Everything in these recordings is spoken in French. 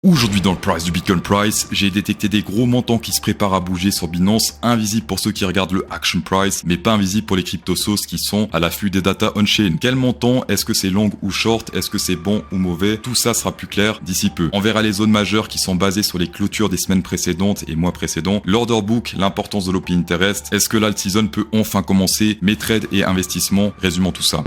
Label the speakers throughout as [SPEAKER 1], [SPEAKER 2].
[SPEAKER 1] Aujourd'hui dans le price du Bitcoin Price, j'ai détecté des gros montants qui se préparent à bouger sur Binance, invisibles pour ceux qui regardent le Action Price, mais pas invisibles pour les crypto-sauces qui sont à l'affût des data on-chain. Quel montant? Est-ce que c'est long ou short? Est-ce que c'est bon ou mauvais? Tout ça sera plus clair d'ici peu. On verra les zones majeures qui sont basées sur les clôtures des semaines précédentes et mois précédents, l'order book, l'importance de l'open interest, est-ce que l'alt season peut enfin commencer, mes trades et investissements, résumons tout ça.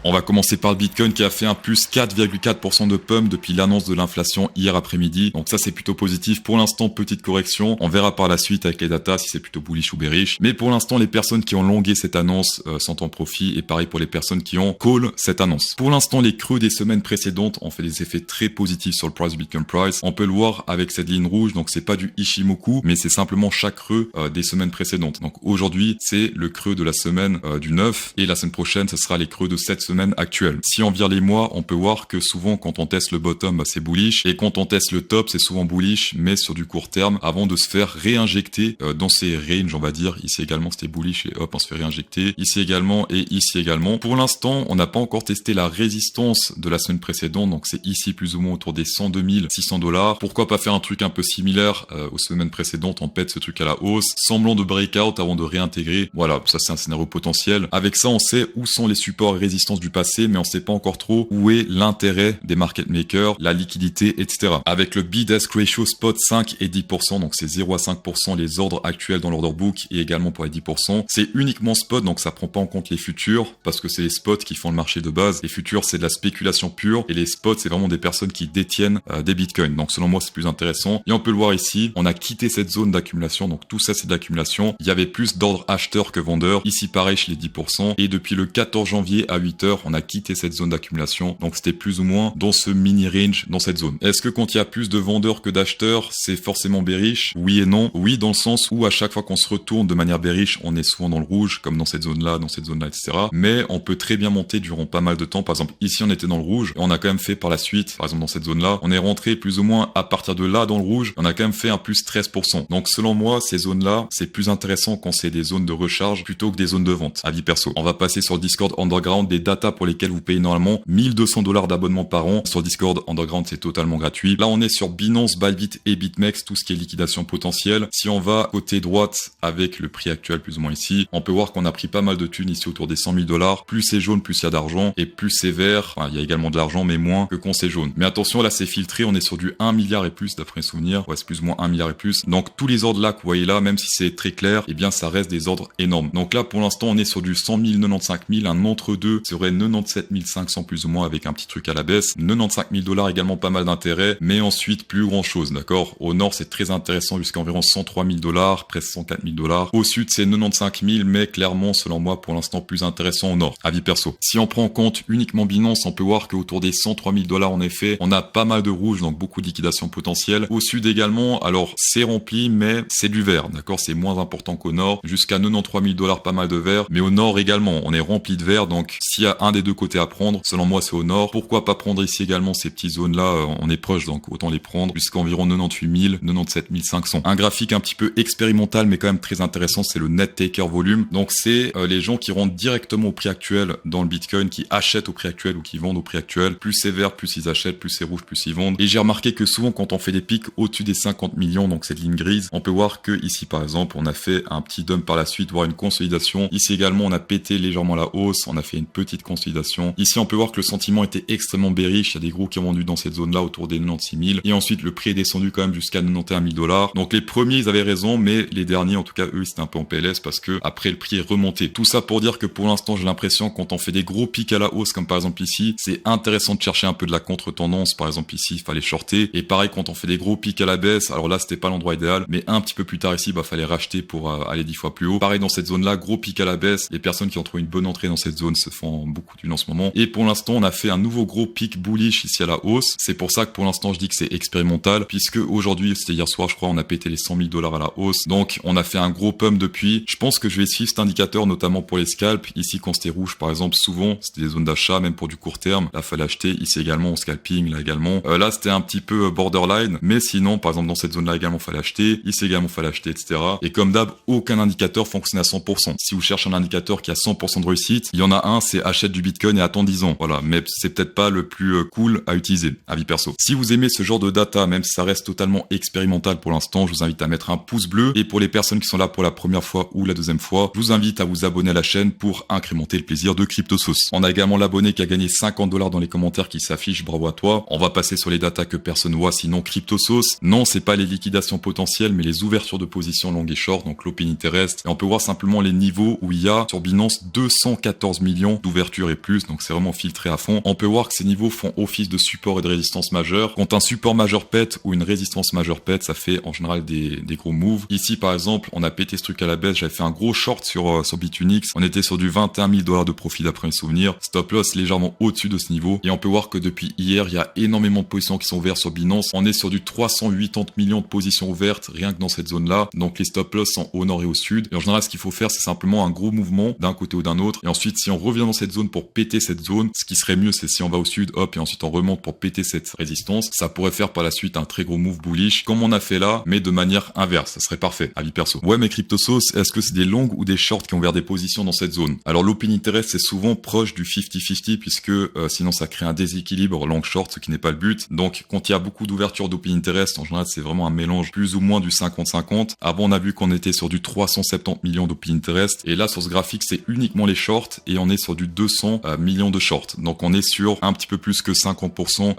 [SPEAKER 1] On va commencer par le Bitcoin qui a fait un plus 4,4% de pump depuis l'annonce de l'inflation hier après-midi. Donc ça c'est plutôt positif. Pour l'instant, petite correction. On verra par la suite avec les datas si c'est plutôt bullish ou bearish. Mais pour l'instant, les personnes qui ont longué cette annonce sont en profit. Et pareil pour les personnes qui ont call cette annonce. Pour l'instant, les creux des semaines précédentes ont fait des effets très positifs sur le price du Bitcoin Price. On peut le voir avec cette ligne rouge. Donc c'est pas du Ichimoku, mais c'est simplement chaque creux des semaines précédentes. Donc aujourd'hui, c'est le creux de la semaine du 9. Et la semaine prochaine, ce sera les creux de cette semaine actuelle. Si on vire les mois, on peut voir que souvent quand on teste le bottom, c'est bullish, et quand on teste le top, c'est souvent bullish, mais sur du court terme, avant de se faire réinjecter dans ces ranges, on va dire. Ici également, c'était bullish, et hop, on se fait réinjecter. Ici également, et ici également. Pour l'instant, on n'a pas encore testé la résistance de la semaine précédente, donc c'est ici plus ou moins autour des 102 600 $. Pourquoi pas faire un truc un peu similaire aux semaines précédentes, on pète ce truc à la hausse, semblant de breakout avant de réintégrer. Voilà, ça c'est un scénario potentiel. Avec ça, on sait où sont les supports et résistances du passé, mais on sait pas encore trop où est l'intérêt des market makers, la liquidité, etc. Avec le bid-ask ratio spot 5 et 10%, donc c'est 0 à 5% les ordres actuels dans l'order book, et également pour les 10%. C'est uniquement spot, donc ça prend pas en compte les futurs, parce que c'est les spots qui font le marché de base. Les futurs, c'est de la spéculation pure, et les spots, c'est vraiment des personnes qui détiennent des bitcoins. Donc selon moi, c'est plus intéressant. Et on peut le voir ici, on a quitté cette zone d'accumulation, donc tout ça c'est de l'accumulation. Il y avait plus d'ordres acheteurs que vendeurs. Ici pareil chez les 10%, et depuis le 14 janvier à 8h, on a quitté cette zone d'accumulation. Donc c'était plus ou moins dans ce mini range, dans cette zone. Est-ce que quand il y a plus de vendeurs que d'acheteurs, c'est forcément bearish? Oui et non. Oui, dans le sens où à chaque fois qu'on se retourne de manière bearish, on est souvent dans le rouge, comme dans cette zone-là, etc. Mais on peut très bien monter durant pas mal de temps. Par exemple, ici on était dans le rouge, et on a quand même fait par la suite, par exemple dans cette zone-là, on est rentré plus ou moins à partir de là dans le rouge, on a quand même fait un plus 13%. Donc selon moi, ces zones-là, c'est plus intéressant quand c'est des zones de recharge plutôt que des zones de vente, avis perso. On va passer sur le Discord Underground, des datas pour lesquelles vous payez normalement 1200 $ d'abonnement par an. Sur Discord Underground, c'est totalement gratuit. Là, on est sur Binance, Bybit et BitMEX, tout ce qui est liquidation potentielle. Si on va côté droite avec le prix actuel plus ou moins ici, on peut voir qu'on a pris pas mal de thunes ici autour des 100 000 $. Plus c'est jaune, plus il y a d'argent, et plus c'est vert, enfin, il y a également de l'argent, mais moins que quand c'est jaune. Mais attention, là, c'est filtré, on est sur du 1 milliard et plus d'après mes souvenirs. Ouais, c'est plus ou moins 1 milliard et plus. Donc, tous les ordres là que vous voyez là, même si c'est très clair, eh bien, ça reste des ordres énormes. Donc là, pour l'instant, on est sur du 100 000, 95 000, un entre-deux serait 97 500 plus ou moins avec un petit truc à la baisse. 95 000 $ également pas mal d'intérêt, mais ensuite plus grand chose, d'accord? Au nord, c'est très intéressant jusqu'à environ 103 000 $, presque 104 000 $. Au sud, c'est 95 000, mais clairement, selon moi, pour l'instant, plus intéressant au nord, avis perso. Si on prend en compte uniquement Binance, on peut voir qu'autour des 103 000 $, en effet, on a pas mal de rouge, donc beaucoup de liquidation potentielle. Au sud également, alors c'est rempli, mais c'est du vert, d'accord? C'est moins important qu'au nord. Jusqu'à 93 000 $, pas mal de vert, mais au nord également, on est rempli de vert, donc s'il y a un des deux côtés à prendre, selon moi, c'est au nord. Pourquoi pas prendre ici également ces petites zones-là? On est proche, donc autant les prendre jusqu'à environ 98 000, 97 500. Un graphique un petit peu expérimental, mais quand même très intéressant, c'est le net taker volume. Donc c'est les gens qui rentrent directement au prix actuel dans le Bitcoin, qui achètent au prix actuel ou qui vendent au prix actuel. Plus c'est vert, plus ils achètent, plus c'est rouge, plus ils vendent. Et j'ai remarqué que souvent quand on fait des pics au-dessus des 50 millions, donc cette ligne grise, on peut voir que ici par exemple, on a fait un petit dump par la suite, voire une consolidation. Ici également, on a pété légèrement la hausse, on a fait une petite consolidation. Ici, on peut voir que le sentiment était extrêmement bearish. Il y a des gros qui ont vendu dans cette zone-là autour des 96 000. Et ensuite, le prix est descendu quand même jusqu'à 91 000 $. Donc les premiers, ils avaient raison, mais les derniers, en tout cas, eux, c'était un peu en PLS parce que après, le prix est remonté. Tout ça pour dire que pour l'instant, j'ai l'impression quand on fait des gros pics à la hausse, comme par exemple ici, c'est intéressant de chercher un peu de la contre-tendance. Par exemple ici, il fallait shorter. Et pareil, quand on fait des gros pics à la baisse, alors là, c'était pas l'endroit idéal, mais un petit peu plus tard ici, fallait racheter pour aller 10 fois plus haut. Pareil dans cette zone-là, gros pic à la baisse. Les personnes qui ont trouvé une bonne entrée dans cette zone se font beaucoup d'une en ce moment. Et pour l'instant, on a fait un nouveau gros pic bullish ici à la hausse. C'est pour ça que pour l'instant, je dis que c'est expérimental, puisque aujourd'hui, c'était hier soir, je crois, on a pété les 100 000 $ à la hausse. Donc, on a fait un gros pump depuis. Je pense que je vais suivre cet indicateur, notamment pour les scalps. Ici, quand c'était rouge, par exemple, souvent, c'était des zones d'achat, même pour du court terme. Là, fallait acheter. Ici également, au scalping, là également. Là, c'était un petit peu borderline. Mais sinon, par exemple, dans cette zone-là également, fallait acheter. Ici également, fallait acheter, etc. Et comme d'hab, aucun indicateur fonctionne à 100%. Si vous cherchez un indicateur qui a 100% de réussite, il y en a un, c'est achète du bitcoin et attends 10 ans. Voilà, mais c'est peut-être pas le plus cool à utiliser, avis perso. Si vous aimez ce genre de data, même si ça reste totalement expérimental pour l'instant, je vous invite à mettre un pouce bleu. Et pour les personnes qui sont là pour la première fois ou la deuxième fois, je vous invite à vous abonner à la chaîne pour incrémenter le plaisir de CryptoSauce. On a également l'abonné qui a gagné 50 $ dans les commentaires qui s'affichent, bravo à toi. On va passer sur les datas que personne voit, sinon CryptoSauce. Non, c'est pas les liquidations potentielles, mais les ouvertures de position longue et short, donc l'open interest. Et on peut voir simplement les niveaux où il y a sur Binance 214 millions d'ouvertures et plus, donc c'est vraiment filtré à fond. On peut voir que ces niveaux font office de support et de résistance majeure. Quand un support majeur pète ou une résistance majeure pète, ça fait en général des gros moves. Ici par exemple, on a pété ce truc à la baisse, j'avais fait un gros short sur Bitunix, on était sur du 21 000 $ de profit d'après mes souvenirs. Stop loss légèrement au-dessus de ce niveau. Et on peut voir que depuis hier, il y a énormément de positions qui sont ouvertes sur Binance. On est sur du 380 millions de positions ouvertes rien que dans cette zone-là. Donc les stop loss sont au nord et au sud. Et en général, ce qu'il faut faire, c'est simplement un gros mouvement d'un côté ou d'un autre. Et ensuite, si on revient dans cette zone pour péter cette zone, ce qui serait mieux, c'est si on va au sud, hop, et ensuite on remonte pour péter cette résistance. Ça pourrait faire par la suite un très gros move bullish, comme on a fait là, mais de manière inverse. Ça serait parfait, avis perso. Ouais, mais CryptoSauce, est-ce que c'est des longues ou des shorts qui ont ouvert des positions dans cette zone? Alors l'open interest, c'est souvent proche du 50-50 puisque sinon ça crée un déséquilibre long-short, ce qui n'est pas le but. Donc quand il y a beaucoup d'ouverture d'open interest, en général c'est vraiment un mélange plus ou moins du 50-50. Avant on a vu qu'on était sur du 370 millions d'open interest et là sur ce graphique c'est uniquement les shorts et on est sur du 200 millions de shorts. Donc on est sur un petit peu plus que 50%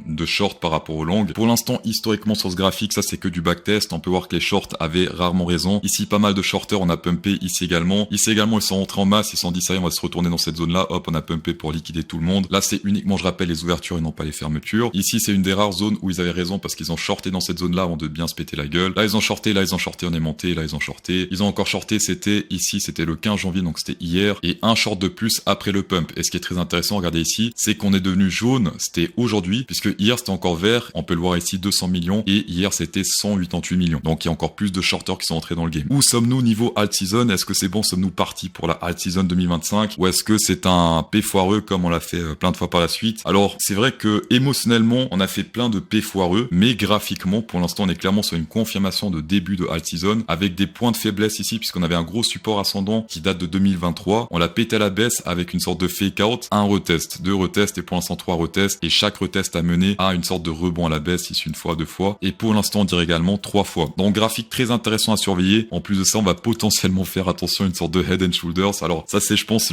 [SPEAKER 1] de shorts par rapport aux longues. Pour l'instant historiquement sur ce graphique ça c'est que du backtest. On peut voir que les shorts avaient rarement raison. Ici pas mal de shorters, on a pumpé ici également. Ici également ils sont rentrés en masse, ils se sont dit ça y est, on va se retourner dans cette zone là, hop on a pumpé pour liquider tout le monde. Là c'est uniquement, je rappelle, les ouvertures et non pas les fermetures. Ici c'est une des rares zones où ils avaient raison parce qu'ils ont shorté dans cette zone là avant de bien se péter la gueule. Là ils ont shorté, on est monté, là ils ont shorté. Ils ont encore shorté, c'était ici, c'était le 15 janvier donc c'était hier et un short de plus après le pump. Et ce qui est très intéressant, regardez ici, c'est qu'on est devenu jaune, c'était aujourd'hui puisque hier c'était encore vert, on peut le voir ici 200 millions et hier c'était 188 millions. Donc il y a encore plus de shorters qui sont entrés dans le game. Où sommes-nous niveau alt season? Est-ce que c'est bon, sommes-nous partis pour la alt season 2025 ou est-ce que c'est un P foireux comme on l'a fait plein de fois par la suite? Alors c'est vrai que émotionnellement on a fait plein de P foireux, mais graphiquement pour l'instant on est clairement sur une confirmation de début de alt season avec des points de faiblesse ici puisqu'on avait un gros support ascendant qui date de 2023. On l'a pété à la baisse avec une sorte de fake out, un retest, deux retests et pour l'instant 3 retests et chaque retest a mené à une sorte de rebond à la baisse ici une fois, deux fois et pour l'instant on dirait également 3 fois. Donc graphique très intéressant à surveiller. En plus de ça on va potentiellement faire attention à une sorte de head and shoulders. Alors ça c'est je pense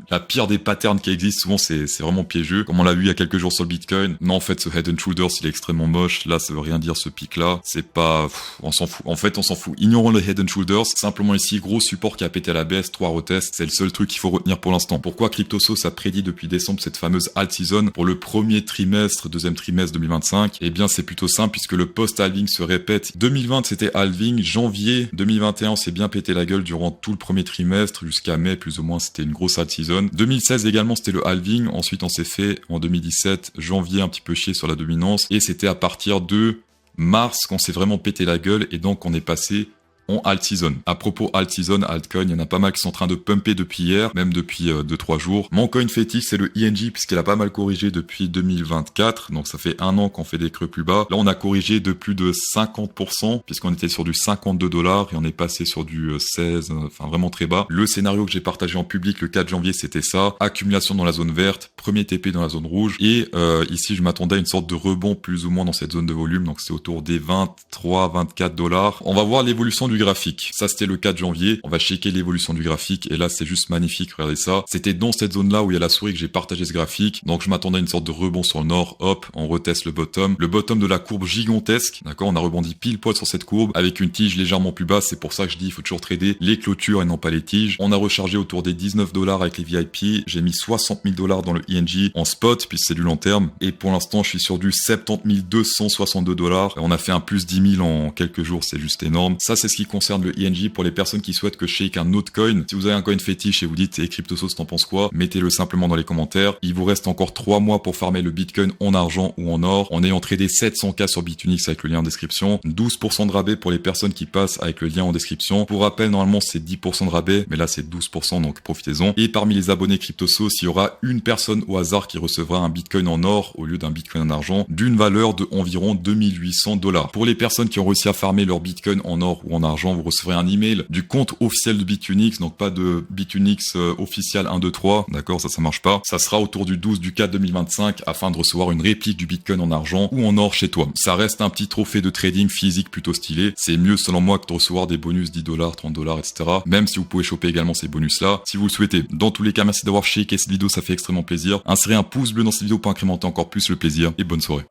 [SPEAKER 1] la pire des patterns qui existent. Souvent c'est vraiment piégeux. Comme on l'a vu il y a quelques jours sur le Bitcoin. Non en fait ce head and shoulders il est extrêmement moche. Là ça veut rien dire ce pic là. C'est pas... on s'en fout. En fait on s'en fout. Ignorons le head and shoulders. Simplement ici gros support qui a pété à la baisse, 3 retests. C'est le seul truc qu'il faut retenir pour l'instant. Pourquoi CryptoSauce a prédit depuis décembre cette fameuse alt season pour le premier trimestre, deuxième trimestre 2025? Eh bien c'est plutôt simple puisque le post-halving se répète. 2020 c'était halving. Janvier 2021 on s'est bien pété la gueule durant tout le premier trimestre jusqu'à mai plus ou moins c'était une grosse alt season. 2016 également c'était le halving. Ensuite on s'est fait en 2017 janvier un petit peu chier sur la dominance et c'était à partir de mars qu'on s'est vraiment pété la gueule et donc on est passé en alt season. À propos alt season, altcoin, il y en a pas mal qui sont en train de pumper depuis hier, même depuis 2-3 jours. Mon coin fétiche, c'est le ING, puisqu'il a pas mal corrigé depuis 2024. Donc ça fait un an qu'on fait des creux plus bas. Là, on a corrigé de plus de 50%, puisqu'on était sur du 52 $ et on est passé sur du 16, enfin vraiment très bas. Le scénario que j'ai partagé en public le 4 janvier, c'était ça. Accumulation dans la zone verte, premier TP dans la zone rouge. Et ici, je m'attendais à une sorte de rebond plus ou moins dans cette zone de volume. Donc c'est autour des 23-24 $. On va voir l'évolution du graphique. Ça, c'était le 4 janvier. On va checker l'évolution du graphique. Et là, c'est juste magnifique. Regardez ça. C'était dans cette zone-là où il y a la souris que j'ai partagé ce graphique. Donc, je m'attendais à une sorte de rebond sur le nord. Hop, on reteste le bottom. Le bottom de la courbe gigantesque. D'accord? On a rebondi pile poil sur cette courbe avec une tige légèrement plus basse. C'est pour ça que je dis, il faut toujours trader les clôtures et non pas les tiges. On a rechargé autour des 19 $ avec les VIP. J'ai mis 60 000 $ dans le ING en spot, puisque c'est du long terme. Et pour l'instant, je suis sur du 70 262 $. On a fait un plus 10 000 en quelques jours. C'est juste énorme. Ça, c'est ce qui concerne le ING pour les personnes qui souhaitent que je shake un autre coin. Si vous avez un coin fétiche et vous dites, CryptoSauce, t'en penses quoi? Mettez-le simplement dans les commentaires. Il vous reste encore 3 mois pour farmer le Bitcoin en argent ou en or. En ayant tradé 700K sur Bitunix avec le lien en description. 12% de rabais pour les personnes qui passent avec le lien en description. Pour rappel, normalement, c'est 10% de rabais, mais là, c'est 12%, donc profitez-en. Et parmi les abonnés CryptoSauce, il y aura une personne au hasard qui recevra un Bitcoin en or au lieu d'un Bitcoin en argent d'une valeur de environ 2800 $. Pour les personnes qui ont réussi à farmer leur Bitcoin en or ou en argent, argent, vous recevrez un email du compte officiel de Bitunix, donc pas de Bitunix officiel 1, 2, 3, d'accord, ça marche pas. Ça sera autour du 12 du 4 2025 afin de recevoir une réplique du Bitcoin en argent ou en or chez toi. Ça reste un petit trophée de trading physique plutôt stylé. C'est mieux selon moi que de recevoir des bonus $10, $30, etc. Même si vous pouvez choper également ces bonus-là, si vous le souhaitez. Dans tous les cas, merci d'avoir checké cette vidéo, ça fait extrêmement plaisir. Insérez un pouce bleu dans cette vidéo pour incrémenter encore plus le plaisir et bonne soirée.